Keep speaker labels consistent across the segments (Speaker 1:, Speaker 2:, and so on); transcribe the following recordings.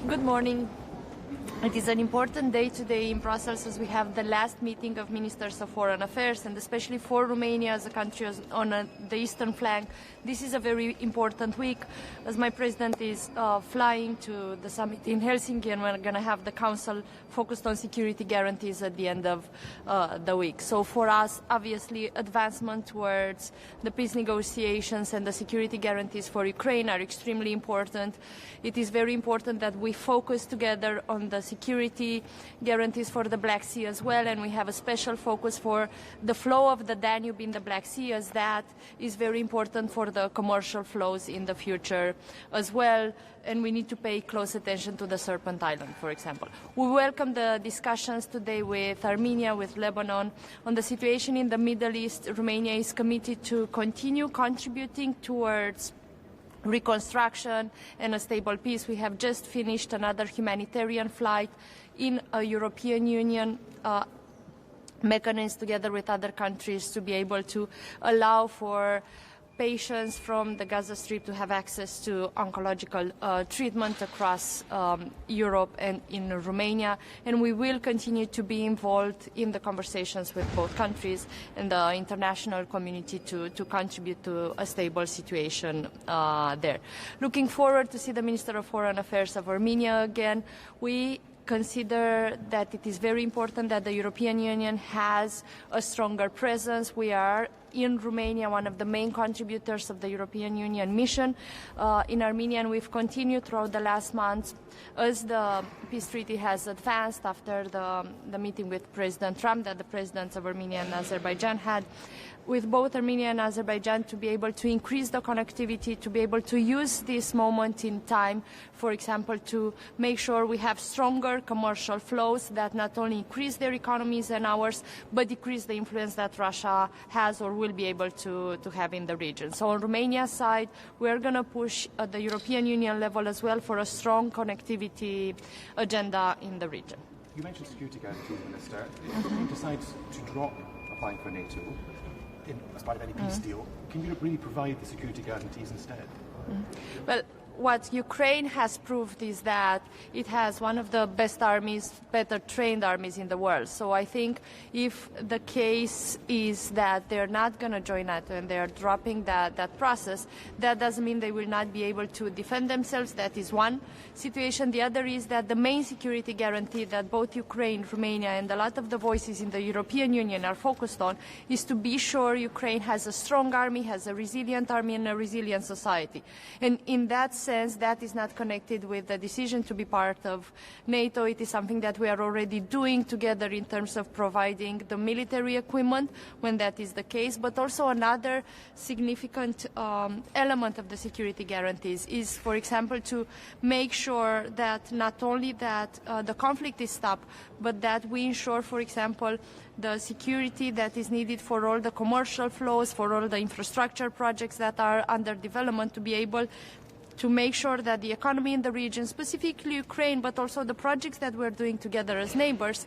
Speaker 1: Good morning. It is an important day today in Brussels as we have the last meeting of Ministers of Foreign Affairs, and especially for Romania as a country on the eastern flank. This is a very important week as my president is flying to the summit in Helsinki, and we're going to have the council focused on security guarantees at the end of the week. So for us, obviously, advancement towards the peace negotiations and the security guarantees for Ukraine are extremely important. It is very important that we focus together on the security guarantees for the Black Sea as well, and we have a special focus for the flow of the Danube in the Black Sea, as that is very important for the commercial flows in the future as well, and we need to pay close attention to the Serpent Island, for example. We welcome the discussions today with Armenia, with Lebanon, on the situation in the Middle East. Romania is committed to continue contributing towards reconstruction and a stable peace. We have just finished another humanitarian flight in a European Union mechanism together with other countries to be able to allow for patients from the Gaza Strip to have access to oncological treatment across Europe and in Romania. And we will continue to be involved in the conversations with both countries and the international community to contribute to a stable situation there. Looking forward to see the Minister of Foreign Affairs of Armenia again. We consider that it is very important that the European Union has a stronger presence. We are in Romania one of the main contributors of the European Union mission in Armenia, and we've continued throughout the last months as the peace treaty has advanced after the meeting with President Trump that the presidents of Armenia and Azerbaijan had, with both Armenia and Azerbaijan, to be able to increase the connectivity, to be able to use this moment in time, for example, to make sure we have stronger commercial flows that not only increase their economies and ours, but decrease the influence that Russia has or will be able to have in the region. So on Romania's side, we're going to push at the European Union level as well for a strong connectivity agenda in the region.
Speaker 2: You mentioned security guarantees, Minister. If Britain decides to drop applying for NATO as part of any peace deal, can Europe really provide the security guarantees instead?
Speaker 1: Well, what Ukraine has proved is that it has one of the best armies, better trained armies in the world. So I think if the case is that they're not going to join NATO and they're dropping that process, that doesn't mean they will not be able to defend themselves. That is one situation. The other is that the main security guarantee that both Ukraine, Romania, and a lot of the voices in the European Union are focused on is to be sure Ukraine has a strong army, has a resilient army, and a resilient society. And in that sense, that is not connected with the decision to be part of NATO. It is something that we are already doing together in terms of providing the military equipment when that is the case. But also another significant element of the security guarantees is, for example, to make sure that not only that the conflict is stopped, but that we ensure, for example, the security that is needed for all the commercial flows, for all the infrastructure projects that are under development, to be able to make sure that the economy in the region, specifically Ukraine, but also the projects that we're doing together as neighbors,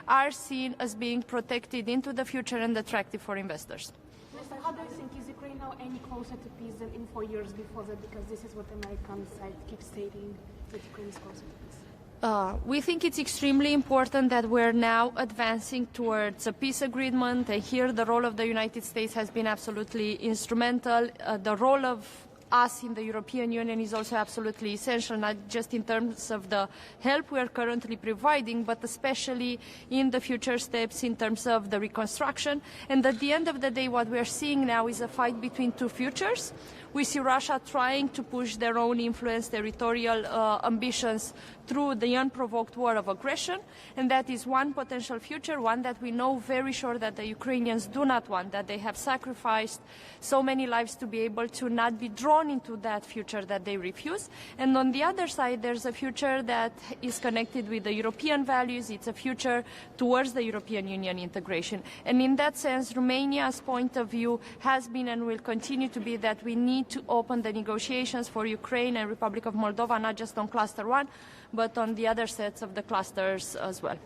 Speaker 1: are seen as being protected into the future and attractive for investors.
Speaker 3: Minister, how do you think, is Ukraine now any closer to peace than in 4 years before that? Because this is what the American side keeps stating, that Ukraine is closer to peace.
Speaker 1: We think it's extremely important that we're now advancing towards a peace agreement, and here the role of the United States has been absolutely instrumental. The role of us in the European Union is also absolutely essential, not just in terms of the help we are currently providing, but especially in the future steps in terms of the reconstruction. And at the end of the day, what we are seeing now is a fight between two futures. We see Russia trying to push their own influence, territorial ambitions through the unprovoked war of aggression, and that is one potential future, one that we know very sure that the Ukrainians do not want, that they have sacrificed so many lives to be able to not be drawn into that future that they refuse. And on the other side, there's a future that is connected with the European values. It's a future towards the European Union integration. And in that sense, Romania's point of view has been and will continue to be that we need to open the negotiations for Ukraine and Republic of Moldova, not just on Cluster 1, but on the other sets of the clusters as well.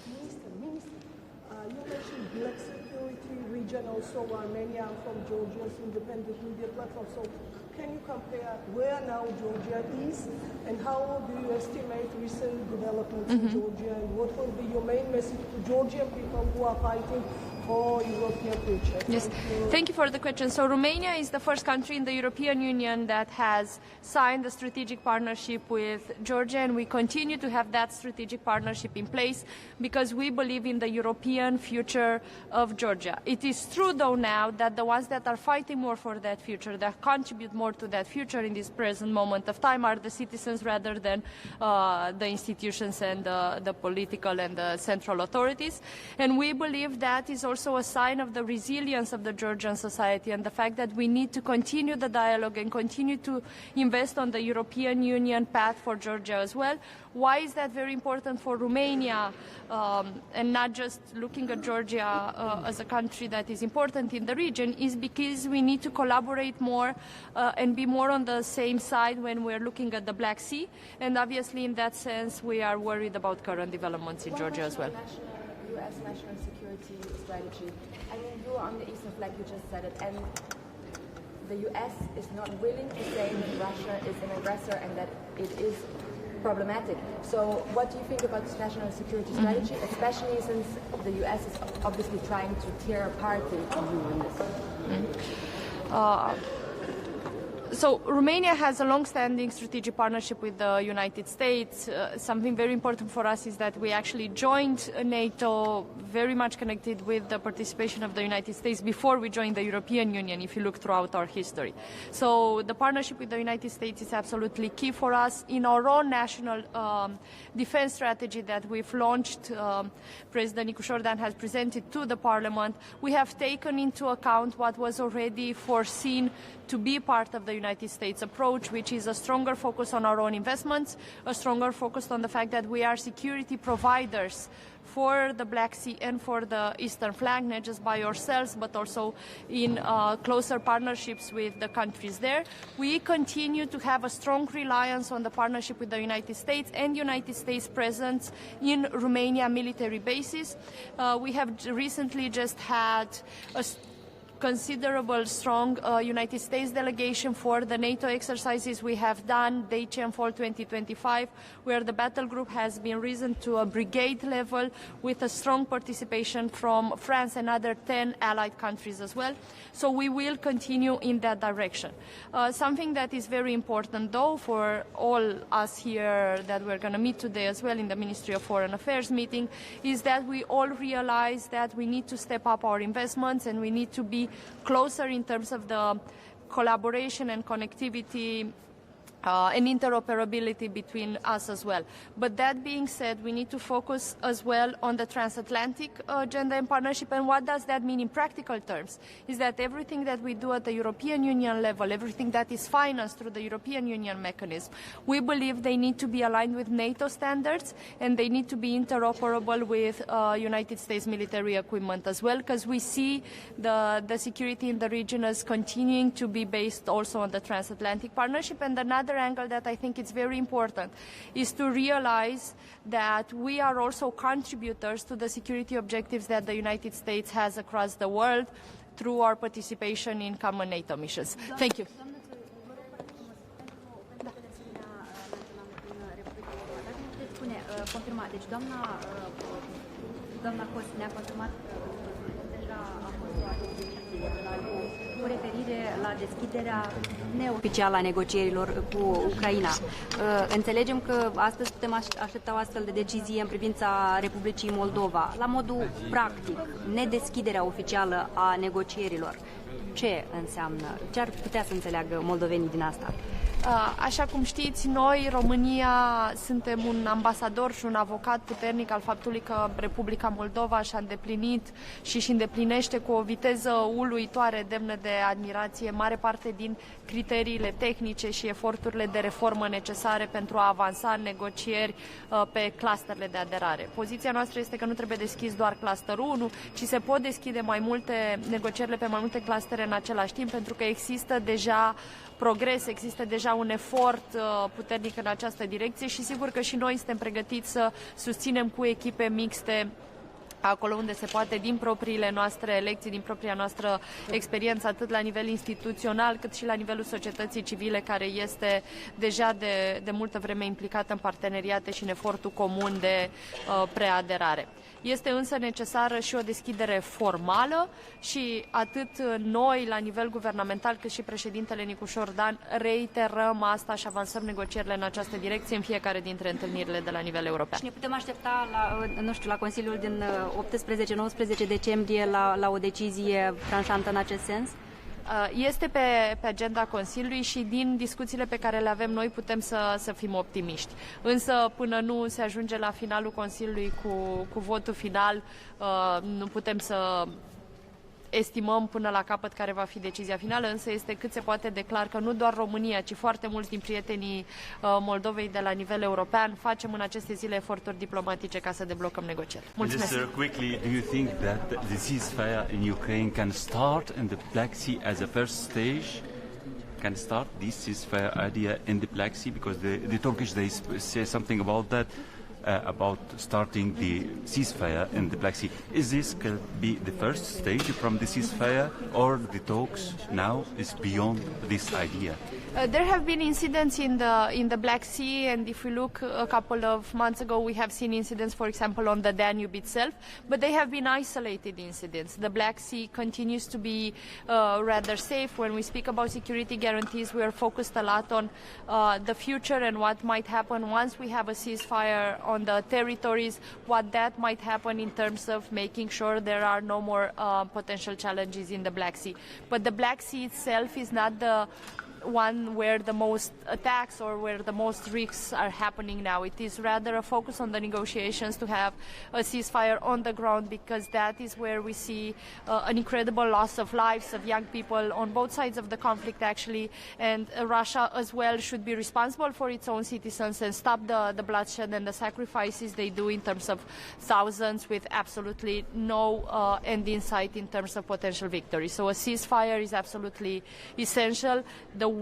Speaker 4: Minister, you mentioned black security region, also Armenia from Georgia's independent media platform. So can you compare where now Georgia is and how do you estimate recent developments in Georgia, and what will be your main message to Georgian people who are fighting for European future?
Speaker 1: Yes, thank you for the question. So Romania is the first country in the European Union that has signed a strategic partnership with Georgia, and we continue to have that strategic partnership in place because we believe in the European future of Georgia. It is true, though, now that the ones that are fighting more for that future, that contribute more to that future in this present moment of time, are the citizens rather than the institutions and the political and the central authorities. And we believe that is also a sign of the resilience of the Georgian society and the fact that we need to continue the dialogue and continue to invest on the European Union path for Georgia as well. Why is that very important for Romania, and not just looking at Georgia as a country that is important in the region, is because we need to collaborate more and be more on the same side when we're looking at the Black Sea. And obviously in that sense we are worried about current developments in Georgia as well.
Speaker 5: U.S. national security strategy. I mean, you are on the eastern flank, you just said it, and the U.S. is not willing to say that Russia is an aggressor and that it is problematic. So what do you think about this national security strategy, especially since the U.S. is obviously trying to tear apart the EU in this?
Speaker 1: So Romania has a long-standing strategic partnership with the United States. Something very important for us is that we actually joined NATO, very much connected with the participation of the United States before we joined the European Union, if you look throughout our history. So the partnership with the United States is absolutely key for us. In our own national defense strategy that we've launched, President Nicu Șordan has presented to the Parliament, we have taken into account what was already foreseen to be part of the United States approach, which is a stronger focus on our own investments, a stronger focus on the fact that we are security providers for the Black Sea and for the eastern flank, not just by ourselves, but also in closer partnerships with the countries there. We continue to have a strong reliance on the partnership with the United States and United States presence in Romania military bases. We have recently just had a considerable strong United States delegation for the NATO exercises we have done, Dece and Fall 2025, where the battle group has been risen to a brigade level with a strong participation from France and other 10 allied countries as well. So we will continue in that direction. Something that is very important, though, for all us here that we're going to meet today as well in the Ministry of Foreign Affairs meeting, is that we all realize that we need to step up our investments and we need to be closer in terms of the collaboration and connectivity and interoperability between us as well. But that being said, we need to focus as well on the transatlantic agenda and partnership. And what does that mean in practical terms? Is that everything that we do at the European Union level, everything that is financed through the European Union mechanism, we believe they need to be aligned with NATO standards and they need to be interoperable with United States military equipment as well, because we see the security in the region as continuing to be based also on the transatlantic partnership. And another angle that I think is very important is to realize that we are also contributors to the security objectives that the United States has across the world through our participation in common NATO missions. Thank you.
Speaker 6: Deci doamna Cos ne-a confirmat deja a fost cu referire la deschiderea neoficială a negocierilor cu Ucraina. Înțelegem că astăzi putem aștepta o astfel de decizie în privința Republicii Moldova. La modul practic, nedeschiderea oficială a negocierilor, ce înseamnă? Ce ar putea să înțeleagă moldovenii din asta?
Speaker 1: Așa cum știți, noi, România, suntem un ambasador și un avocat puternic al faptului că Republica Moldova și-a îndeplinit și își îndeplinește cu o viteză uluitoare, demnă de admirație, mare parte din criteriile tehnice și eforturile de reformă necesare pentru a avansa în negocieri pe clusterele de aderare. Poziția noastră este că nu trebuie deschis doar clusterul 1, ci se pot deschide mai multe negocierile pe mai multe clustere în același timp, pentru că există deja progres, există deja un efort puternic în această direcție și sigur că și noi suntem pregătiți să susținem cu echipe mixte acolo unde se poate, din propriile noastre lecții, din propria noastră experiență, atât la nivel instituțional, cât și la nivelul societății civile, care este deja de multă vreme implicată în parteneriate și în efortul comun de preaderare. Este însă necesară și o deschidere formală și atât noi, la nivel guvernamental, cât și președintele Nicușor Dan, reiterăm asta și avansăm negocierile în această direcție în fiecare dintre întâlnirile de la nivel european.
Speaker 6: Și ne putem aștepta la Consiliul din 18-19 decembrie la o decizie tranșantă în acest sens?
Speaker 1: Este pe agenda Consiliului și din discuțiile pe care le avem noi putem să fim optimiști. Însă până nu se ajunge la finalul Consiliului cu votul final, nu putem să estimăm până la capăt care va fi decizia finală, însă este cât se poate de clar că nu doar România, ci foarte mulți din prietenii Moldovei de la nivel european facem în aceste zile eforturi diplomatice ca să deblocăm negocieri. Mulțumesc!
Speaker 7: Just quickly, do you think that the ceasefire in Ukraine can start in the Black Sea as a first stage? Can start this ceasefire idea in the Black Sea? Because the Turkish, they say something about that. About starting the ceasefire in the Black Sea. Is this could be the first stage from the ceasefire, or the talks now is beyond this idea?
Speaker 1: There have been incidents in the Black Sea, and if we look a couple of months ago, we have seen incidents, for example, on the Danube itself, but they have been isolated incidents. The Black Sea continues to be rather safe. When we speak about security guarantees, we are focused a lot on the future and what might happen once we have a ceasefire on the territories, what that might happen in terms of making sure there are no more potential challenges in the Black Sea. But the Black Sea itself is not the one where the most attacks or where the most risks are happening now. It is rather a focus on the negotiations to have a ceasefire on the ground, because that is where we see an incredible loss of lives of young people on both sides of the conflict, actually, and Russia as well should be responsible for its own citizens and stop the bloodshed and the sacrifices they do in terms of thousands, with absolutely no end in sight in terms of potential victory. So a ceasefire is absolutely essential. The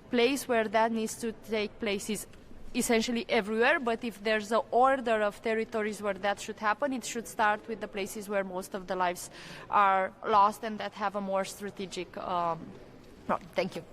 Speaker 1: place where that needs to take place is essentially everywhere, but if there's an order of territories where that should happen, it should start with the places where most of the lives are lost and that have a more strategic. Thank you.